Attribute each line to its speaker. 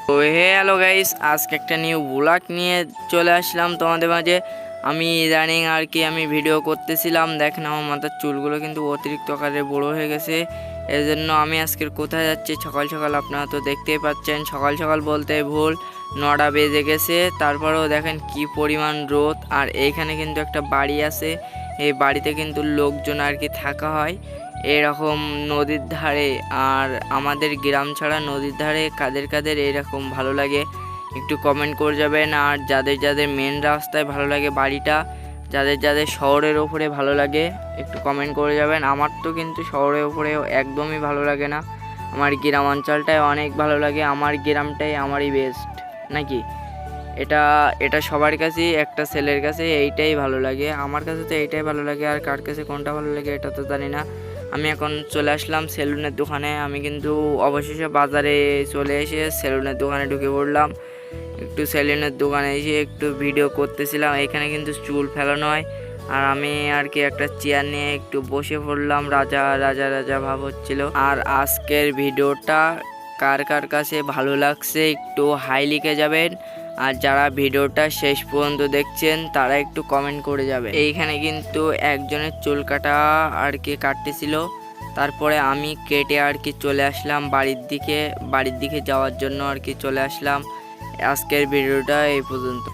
Speaker 1: তো hello guys, আজকে একটা নিউ ব্লগ নিয়ে চলে আসলাম তোমাদের মাঝে। আমি ইদানিং আমি ভিডিও করতেছিলাম, দেখেন আমার মাথার চুলগুলো কিন্তু অতিরিক্ত আকারে বড়ো হয়ে গেছে। এর জন্য আমি আজকের কোথায় যাচ্ছি সকাল সকাল আপনারা তো দেখতেই পাচ্ছেন। সকাল সকাল বলতে ভুল, 9টা বেজে গেছে। তারপরেও দেখেন কি পরিমাণ রোদ। আর এইখানে কিন্তু একটা বাড়ি আছে, এই বাড়িতে কিন্তু লোকজন থাকা হয় এরকম নদীর ধারে। আর আমাদের গ্রাম ছাড়া নদীর ধারে কাদের কাদের এরকম ভালো লাগে একটু কমেন্ট করে যাবেন। আর যাদের যাদের মেন রাস্তায় ভালো লাগে বাড়িটা, যাদের যাদের শহরের ওপরে ভালো লাগে একটু কমেন্ট করে যাবেন। আমার তো কিন্তু শহরের ওপরে একদমই ভালো লাগে না, আমার গ্রাম অঞ্চলটাই অনেক ভালো লাগে। আমার গ্রামটাই আমারই বেস্ট নাকি, এটা এটা সবার কাছেই, একটা ছেলের কাছে এইটাই ভালো লাগে। আমার কাছে তো এইটাই ভালো লাগে, আর কার কাছে কোনটা ভালো লাগে এটা তো জানি না। আমি এখন চলে আসলাম সেলুনের দোকানে। আমি কিন্তু অবশেষে বাজারে চলে এসে সেলুনের দোকানে ঢুকে পড়লাম। একটু সেলুনের দোকানে এসে একটু ভিডিও করতেছিলাম। এখানে কিন্তু চুল ফেলানো হয়। আর আমি একটা চেয়ার নিয়ে একটু বসে পড়লাম, রাজা রাজা রাজা ভাব হচ্ছিল। আর আজকের ভিডিওটা কার কার কাছে ভালো লাগছে একটু হাই লিখে যাবেন। আর যারা ভিডিওটা শেষ পর্যন্ত দেখছেন তারা একটু কমেন্ট করে যাবে। এইখানে কিন্তু একজনের চুল কাটা কাটতেছিল। তারপরে আমি কেটে চলে আসলাম বাড়ির দিকে যাওয়ার জন্য চলে আসলাম। আজকের ভিডিওটা এই পর্যন্ত।